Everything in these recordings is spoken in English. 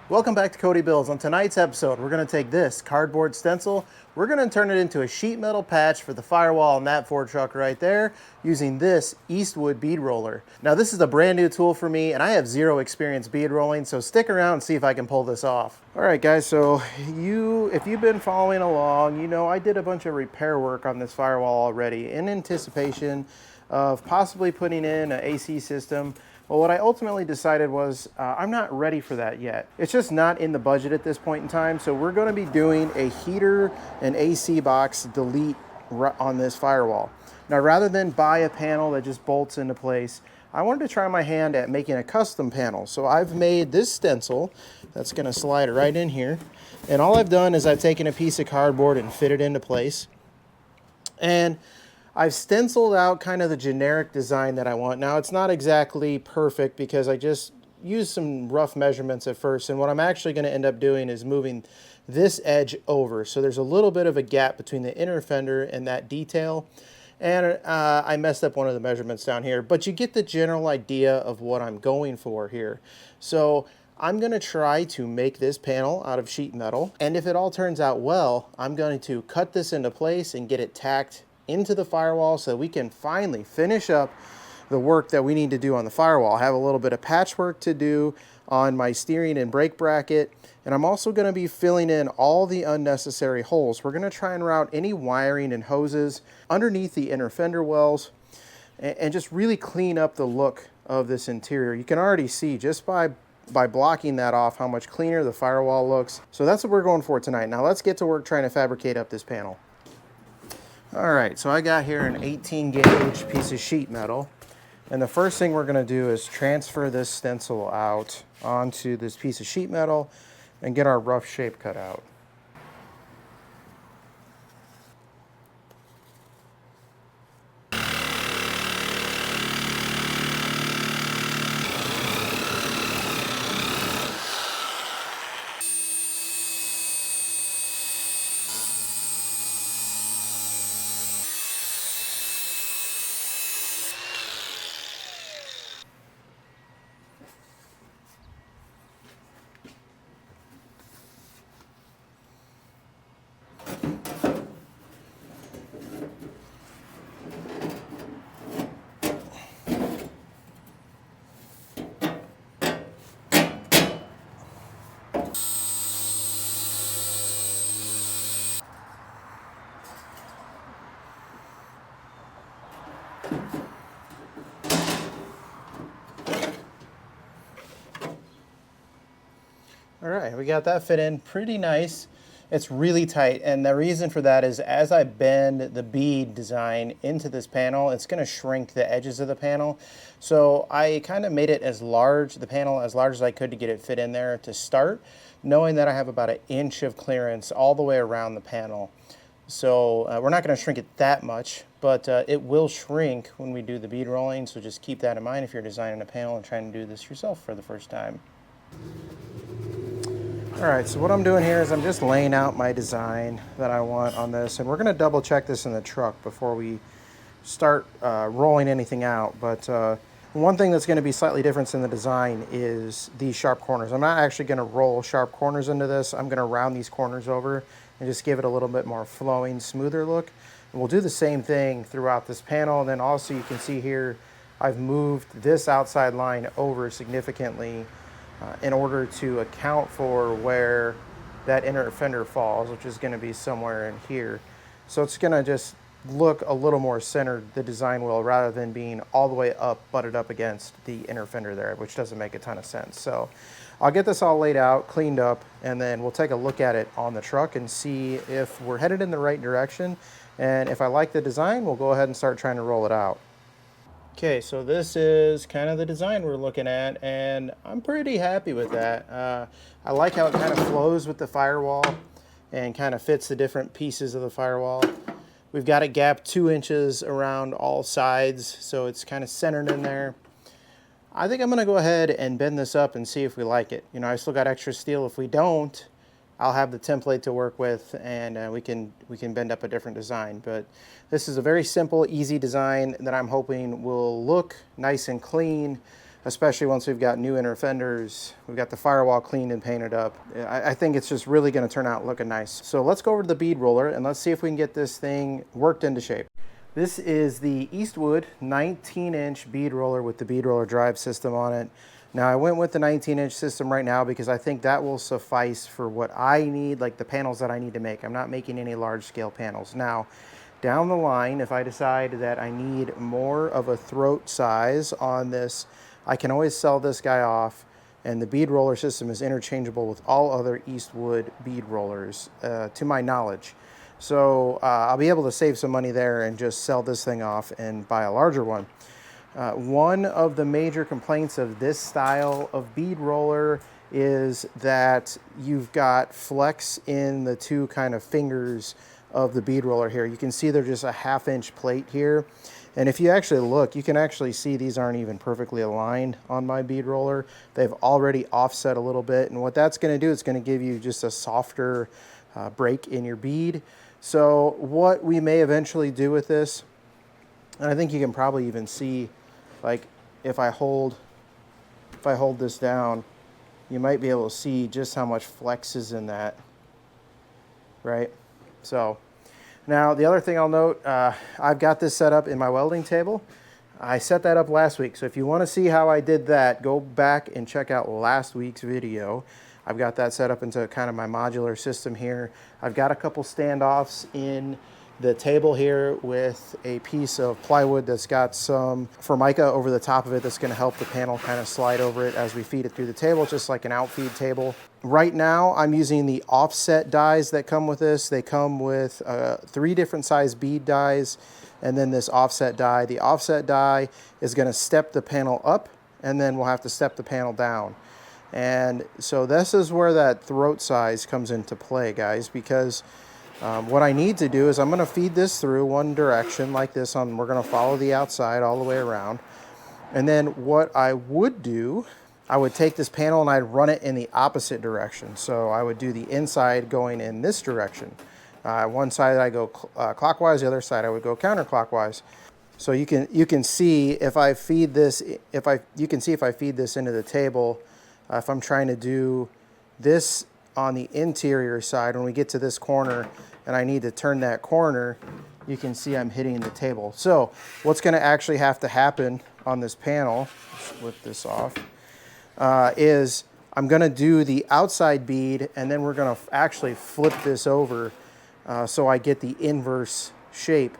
Welcome back to Cody Builds. On tonight's episode, we're going to take this cardboard stencil, we're going to turn it into a sheet metal patch for the firewall on that Ford truck right there using this Eastwood bead roller. Now this is a brand new tool for me and I have zero experience bead rolling, so stick around and see if I can pull this off. All right guys, so if you've been following along, you know I did a bunch of repair work on this firewall already in anticipation of possibly putting in an AC system. Well, what I ultimately decided was I'm not ready for that yet. It's just not in the budget at this point in time. So we're going to be doing a heater and AC box delete on this firewall. Now, rather than buy a panel that just bolts into place, I wanted to try my hand at making a custom panel. So I've made this stencil that's going to slide right in here. And all I've done is I've taken a piece of cardboard and fit it into place. And I've stenciled out kind of the generic design that I want. Now, it's not exactly perfect because I just used some rough measurements at first, and what I'm actually going to end up doing is moving this edge over. So there's a little bit of a gap between the inner fender and that detail, and I messed up one of the measurements down here, but you get the general idea of what I'm going for here. So I'm going to try to make this panel out of sheet metal, and if it all turns out well, I'm going to cut this into place and get it tacked into the firewall so we can finally finish up the work that we need to do on the firewall. I have a little bit of patchwork to do on my steering and brake bracket, and I'm also going to be filling in all the unnecessary holes. We're going to try and route any wiring and hoses underneath the inner fender wells and just really clean up the look of this interior. You can already see just by blocking that off how much cleaner the firewall looks. So that's what we're going for tonight. Now let's get to work trying to fabricate up this panel. All right, so I got here an 18 gauge piece of sheet metal, and the first thing we're going to do is transfer this stencil out onto this piece of sheet metal and get our rough shape cut out. All right, we got that fit in pretty nice. It's really tight, and the reason for that is as I bend the bead design into this panel, it's going to shrink the edges of the panel. So I kind of made it as large, the panel as large as I could to get it fit in there to start, knowing that I have about an inch of clearance all the way around the panel. So we're not going to shrink it that much, but it will shrink when we do the bead rolling, so just keep that in mind if you're designing a panel and trying to do this yourself for the first time. All right, so what I'm doing here is I'm just laying out my design that I want on this, and we're going to double check this in the truck before we start rolling anything out. But one thing that's going to be slightly different in the design is these sharp corners. I'm not actually going to roll sharp corners into this. I'm going to round these corners over and just give it a little bit more flowing, smoother look. And we'll do the same thing throughout this panel. And then also you can see here, I've moved this outside line over significantly in order to account for where that inner fender falls, which is going to be somewhere in here. So it's going to just look a little more centered, the design will, rather than being all the way up, butted up against the inner fender there, which doesn't make a ton of sense. So I'll get this all laid out, cleaned up, and then we'll take a look at it on the truck and see if we're headed in the right direction. And if I like the design, we'll go ahead and start trying to roll it out. Okay, so this is kind of the design we're looking at, and I'm pretty happy with that. I like how it kind of flows with the firewall and kind of fits the different pieces of the firewall. We've got it gapped 2 inches around all sides, so it's kind of centered in there. I think I'm going to go ahead and bend this up and see if we like it. You know, I still got extra steel. If we don't, I'll have the template to work with, and we can bend up a different design. But this is a very simple, easy design that I'm hoping will look nice and clean, especially once we've got new inner fenders, we've got the firewall cleaned and painted up. I think it's just really gonna turn out looking nice. So let's go over to the bead roller and let's see if we can get this thing worked into shape. This is the Eastwood 19-inch bead roller with the bead roller drive system on it. Now I went with the 19-inch system right now because I think that will suffice for what I need, like the panels that I need to make. I'm not making any large scale panels. Now, down the line, if I decide that I need more of a throat size on this, I can always sell this guy off, and the bead roller system is interchangeable with all other Eastwood bead rollers, to my knowledge. So I'll be able to save some money there and just sell this thing off and buy a larger one. One of the major complaints of this style of bead roller is that you've got flex in the two kind of fingers of the bead roller here. You can see they're just a 1/2-inch plate here. And if you actually look, you can actually see these aren't even perfectly aligned on my bead roller. They've already offset a little bit. And what that's gonna do, it's gonna give you just a softer break in your bead. So what we may eventually do with this, and I think you can probably even see, like if I hold this down, you might be able to see just how much flex is in that, right? So now the other thing I'll note, I've got this set up in my welding table. I set that up last week. So if you want to see how I did that, go back and check out last week's video. I've got that set up into kind of my modular system here. I've got a couple standoffs in the table here with a piece of plywood that's got some Formica over the top of it that's going to help the panel kind of slide over it as we feed it through the table, just like an outfeed table. Right now I'm using the offset dies that come with this. They come with 3 different size bead dies and then this offset die. The offset die is going to step the panel up and then we'll have to step the panel down. And so this is where that throat size comes into play, guys, because what I need to do is I'm going to feed this through one direction like this. We're going to follow the outside all the way around. And then what I would do, I would take this panel and I'd run it in the opposite direction. So I would do the inside going in this direction. One side I go clockwise, the other side I would go counterclockwise. So you can see if I feed this, if I feed this into the table, if I'm trying to do this on the interior side, when we get to this corner and I need to turn that corner, you can see I'm hitting the table. So what's going to actually have to happen on this panel, flip this off, is I'm going to do the outside bead and then we're going to actually flip this over so I get the inverse shape.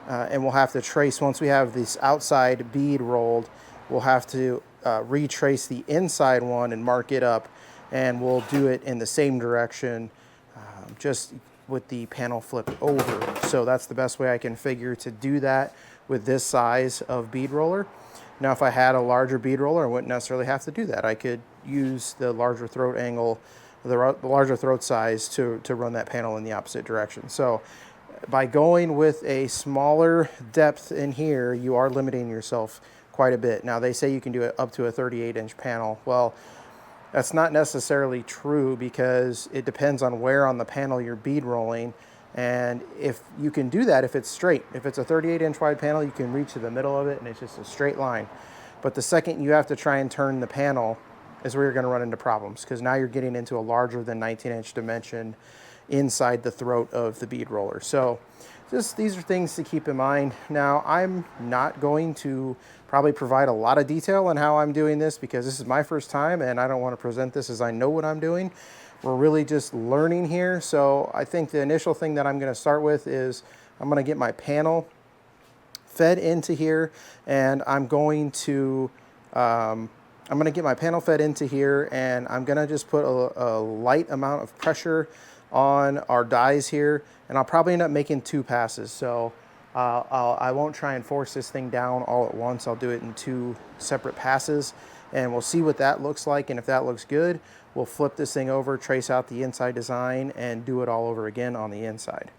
And we'll have to trace, once we have this outside bead rolled, we'll have to retrace the inside one and mark it up, and we'll do it in the same direction, just with the panel flipped over. So that's the best way I can figure to do that with this size of bead roller. Now if I had a larger bead roller, I wouldn't necessarily have to do that. I could use the larger throat angle, the larger throat size to run that panel in the opposite direction. So by going with a smaller depth in here, you are limiting yourself quite a bit. Now they say you can do it up to a 38-inch panel. Well, that's not necessarily true because it depends on where on the panel you're bead rolling. And if you can do that, if it's straight, if it's a 38-inch wide panel, you can reach to the middle of it and it's just a straight line. But the second you have to try and turn the panel is where you're going to run into problems, because now you're getting into a larger than 19-inch dimension inside the throat of the bead roller. So just these are things to keep in mind. Now I'm not going to probably provide a lot of detail on how I'm doing this because this is my first time and I don't want to present this as I know what I'm doing. We're really just learning here. So I think the initial thing that I'm going to start with is I'm going to get my panel fed into here, and I'm going to get my panel fed into here, and I'm going to just put a light amount of pressure on our dies here, and I'll probably end up making 2 passes. So I won't try and force this thing down all at once. I'll do it in 2 separate passes, and we'll see what that looks like. And if that looks good, we'll flip this thing over, trace out the inside design, and do it all over again on the inside.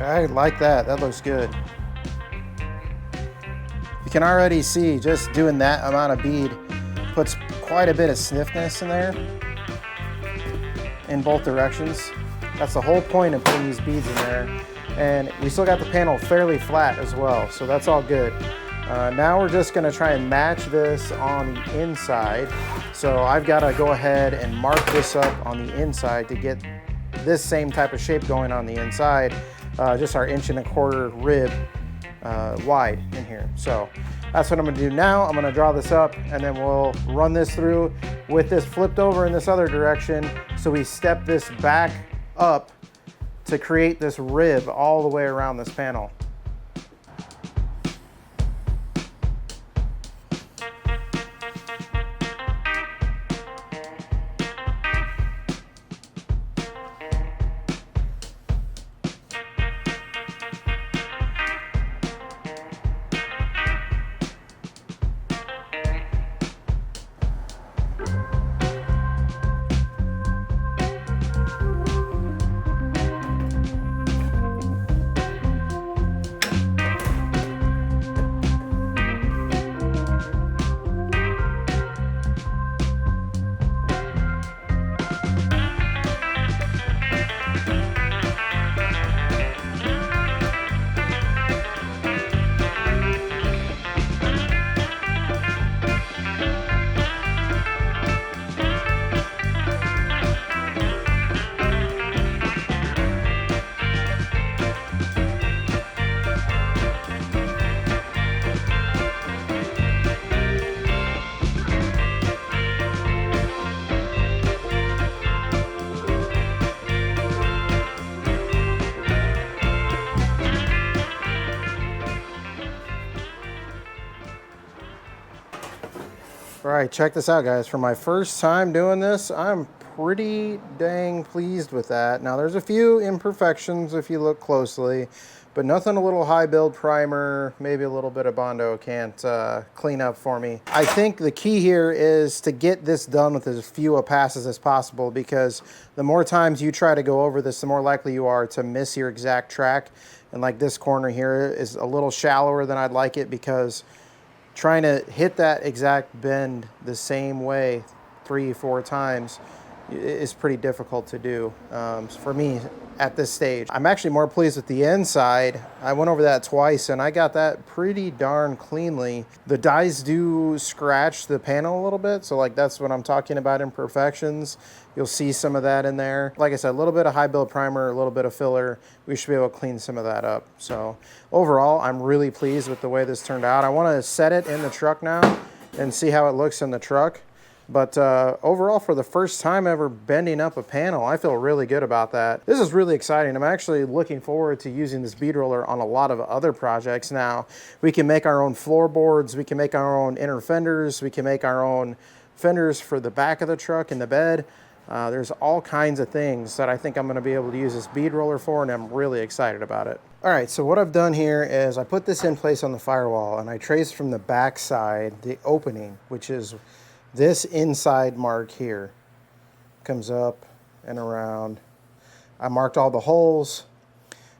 I like that. That looks good. You can already see just doing that amount of bead puts quite a bit of stiffness in there in both directions. That's the whole point of putting these beads in there. And we still got the panel fairly flat as well, so that's all good. Now we're just gonna try and match this on the inside. So I've gotta go ahead and mark this up on the inside to get this same type of shape going on the inside, just our 1.25 inch rib wide in here. So that's what I'm gonna do now. I'm gonna draw this up and then we'll run this through with this flipped over in this other direction. So we step this back up to create this rib all the way around this panel. All right, check this out, guys. For my first time doing this, I'm pretty dang pleased with that. Now, there's a few imperfections if you look closely, but nothing a little high build primer, maybe a little bit of Bondo can't clean up for me. I think the key here is to get this done with as few passes as possible, because the more times you try to go over this, the more likely you are to miss your exact track. And like this corner here is a little shallower than I'd like it, because trying to hit that exact bend the same way 3-4 times is pretty difficult to do for me at this stage. I'm actually more pleased with the inside. I went over that twice and I got that pretty darn cleanly. The dies do scratch the panel a little bit, so like that's what I'm talking about, imperfections. You'll see some of that in there. Like I said, a little bit of high build primer, a little bit of filler. We should be able to clean some of that up. So overall, I'm really pleased with the way this turned out. I want to set it in the truck now and see how it looks in the truck. But overall, for the first time ever bending up a panel, I feel really good about that. This is really exciting. I'm actually looking forward to using this bead roller on a lot of other projects now. We can make our own floorboards, we can make our own inner fenders, we can make our own fenders for the back of the truck and the bed. There's all kinds of things that I think I'm gonna be able to use this bead roller for, and I'm really excited about it. All right, so what I've done here is I put this in place on the firewall, and I traced from the back side the opening, which is this inside mark here. Comes up and around. I marked all the holes.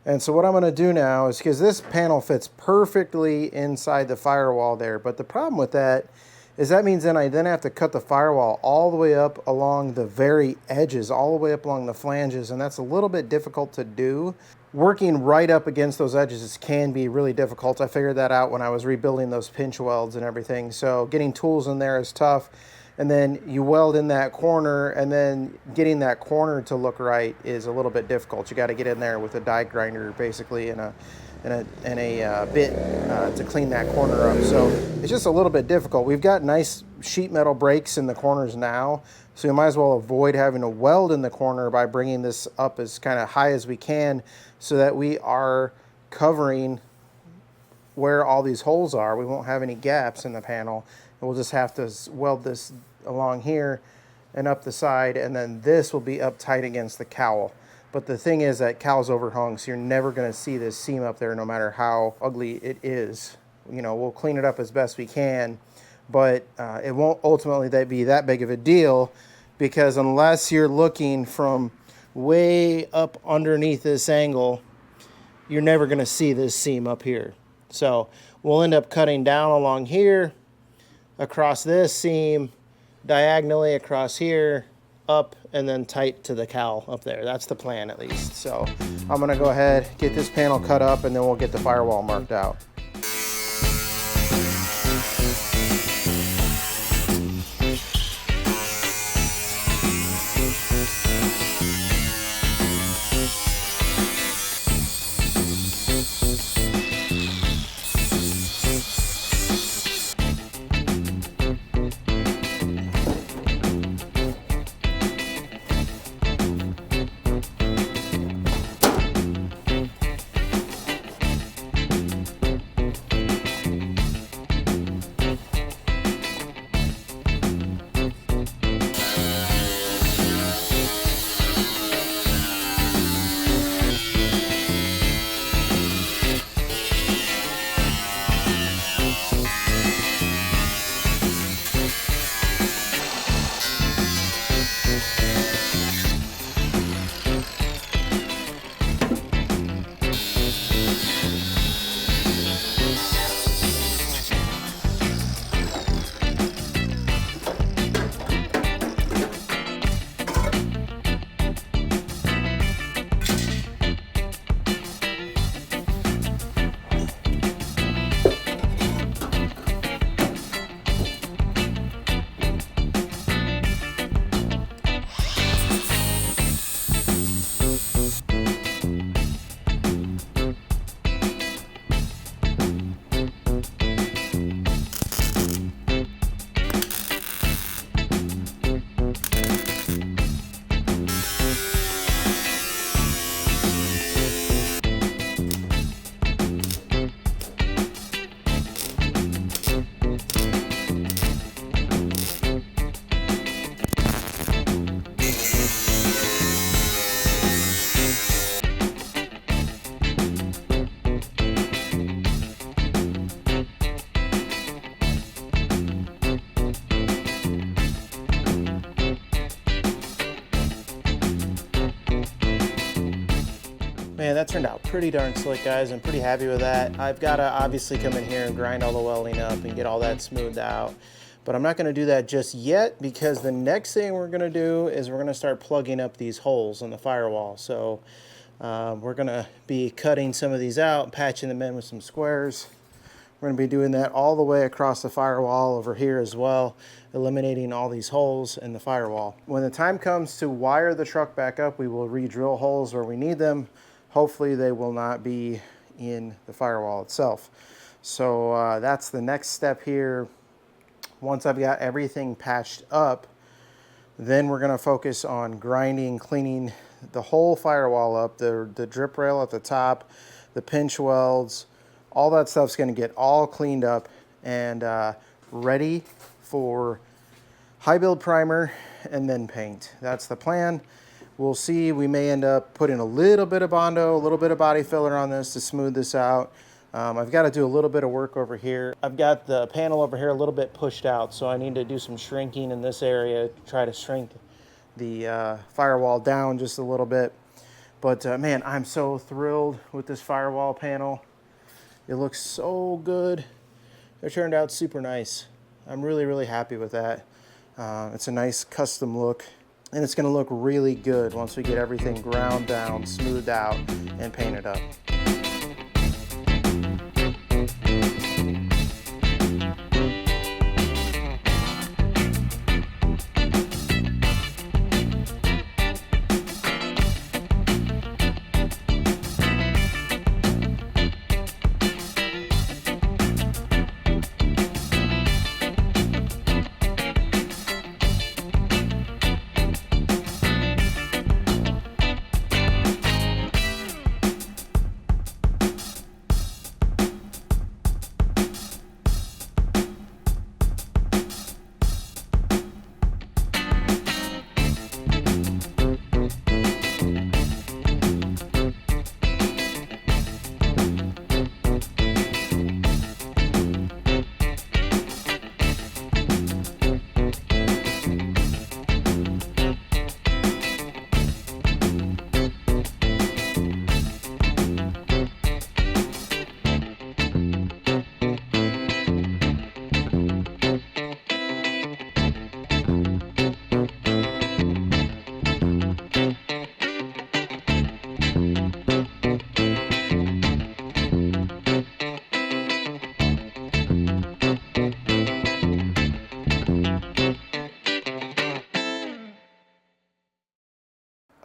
And so what I'm gonna do now is, because this panel fits perfectly inside the firewall there, but the problem with that is that means then I have to cut the firewall all the way up along the very edges, all the way up along the flanges, and that's a little bit difficult to do. Working right up against those edges can be really difficult. I figured that out when I was rebuilding those pinch welds and everything. So getting tools in there is tough. And then you weld in that corner, and then getting that corner to look right is a little bit difficult. You got to get in there with a die grinder basically and a bit to clean that corner up. So it's just a little bit difficult. We've got nice sheet metal breaks in the corners now, so you might as well avoid having to weld in the corner by bringing this up as kind of high as we can, so that we are covering where all these holes are. We won't have any gaps in the panel. We'll just have to weld this along here and up the side, and then this will be up tight against the cowl. But the thing is that cowl's overhung, so you're never going to see this seam up there no matter how ugly it is. You know, we'll clean it up as best we can, but it won't ultimately be that big of a deal, because unless you're looking from way up underneath this angle, you're never going to see this seam up here. So we'll end up cutting down along here, across this seam, diagonally across here, up, and then tight to the cowl up there. That's the plan, at least. So I'm going to go ahead, get this panel cut up, and then we'll get the firewall marked out. Man, that turned out pretty darn slick, guys. I'm pretty happy with that. I've got to obviously come in here and grind all the welding up and get all that smoothed out. But I'm not going to do that just yet, because the next thing we're going to do is we're going to start plugging up these holes in the firewall. So we're going to be cutting some of these out, patching them in with some squares. We're going to be doing that all the way across the firewall over here as well, eliminating all these holes in the firewall. When the time comes to wire the truck back up, we will re-drill holes where we need them. Hopefully they will not be in the firewall itself. So that's the next step here. Once I've got everything patched up, then we're going to focus on grinding, cleaning the whole firewall up, the drip rail at the top, the pinch welds, all that stuff's going to get all cleaned up and ready for high build primer and then paint. That's the plan. We'll see. We may end up putting a little bit of Bondo, a little bit of body filler on this to smooth this out. I've got to do a little bit of work over here. I've got the panel over here a little bit pushed out, so I need to do some shrinking in this area, try to shrink the firewall down just a little bit. But man, I'm so thrilled with this firewall panel. It looks so good. It turned out super nice. I'm really, really happy with that. It's a nice custom look. And it's going to look really good once we get everything ground down, smoothed out, and painted up.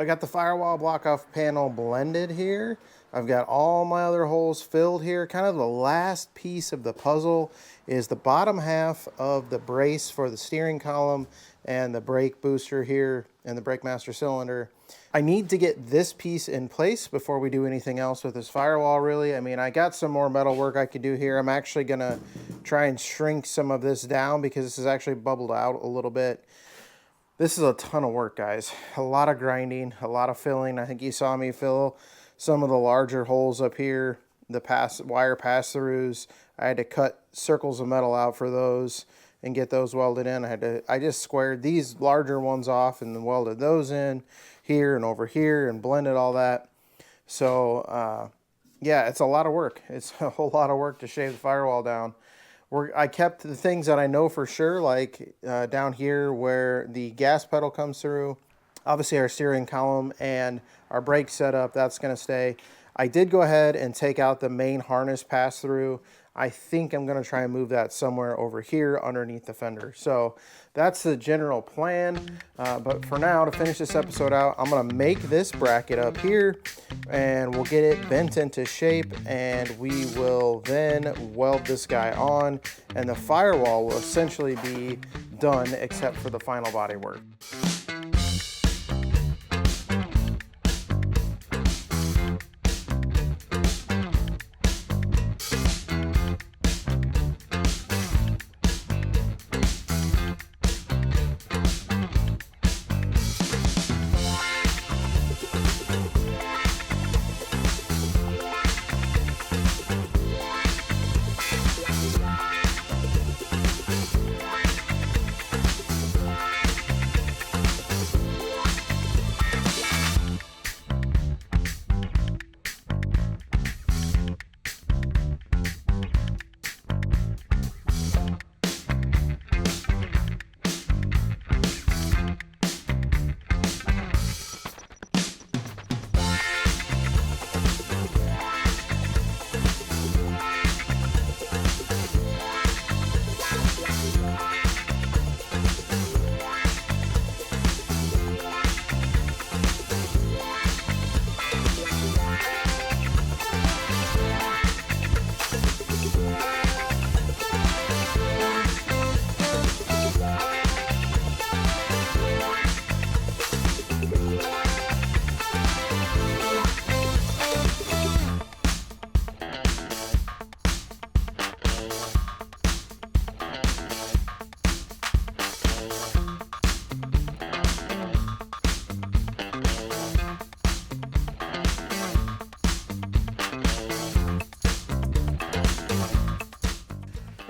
I got the firewall block off panel blended here. I've got all my other holes filled here. Kind of the last piece of the puzzle is the bottom half of the brace for the steering column and the brake booster here and the brake master cylinder. I need to get this piece in place before we do anything else with this firewall, really. I mean, I got some more metal work I could do here. I'm actually gonna try and shrink some of this down because this is actually bubbled out a little bit. This is a ton of work, guys. A lot of grinding, a lot of filling. I think you saw me fill some of the larger holes up here, the wire pass-throughs. I had to cut circles of metal out for those and get those welded in. I just squared these larger ones off and then welded those in here and over here and blended all that. So yeah, it's a lot of work. It's a whole lot of work to shave the firewall down. I kept the things that I know for sure, like down here where the gas pedal comes through. Obviously our steering column and our brake setup, that's gonna stay. I did go ahead and take out the main harness pass through. I think I'm gonna try and move that somewhere over here underneath the fender. So that's the general plan. But for now, to finish this episode out, I'm gonna make this bracket up here and we'll get it bent into shape and we will then weld this guy on and the firewall will essentially be done except for the final body work.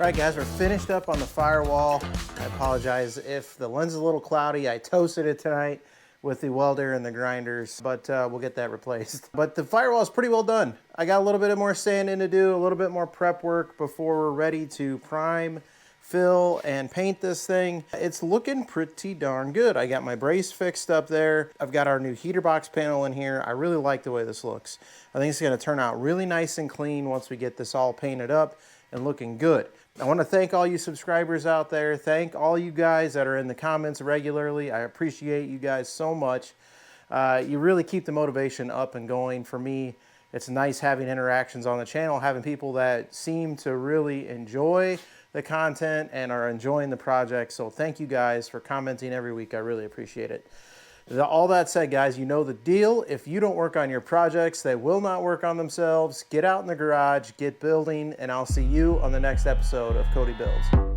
All right, guys, we're finished up on the firewall. I apologize if the lens is a little cloudy. I toasted it tonight with the welder and the grinders, but we'll get that replaced. But the firewall is pretty well done. I got a little bit more sanding to do, a little bit more prep work before we're ready to prime, fill, and paint this thing. It's looking pretty darn good. I got my brace fixed up there. I've got our new heater box panel in here. I really like the way this looks. I think it's gonna turn out really nice and clean once we get this all painted up and looking good. I want to thank all you subscribers out there. Thank all you guys that are in the comments regularly. I appreciate you guys so much. You really keep the motivation up and going for me. It's nice having interactions on the channel, having people that seem to really enjoy the content and are enjoying the project. So thank you guys for commenting every week. I really appreciate it. All that said, guys, you know the deal. If you don't work on your projects, they will not work on themselves. Get out in the garage, get building, and I'll see you on the next episode of Cody Builds.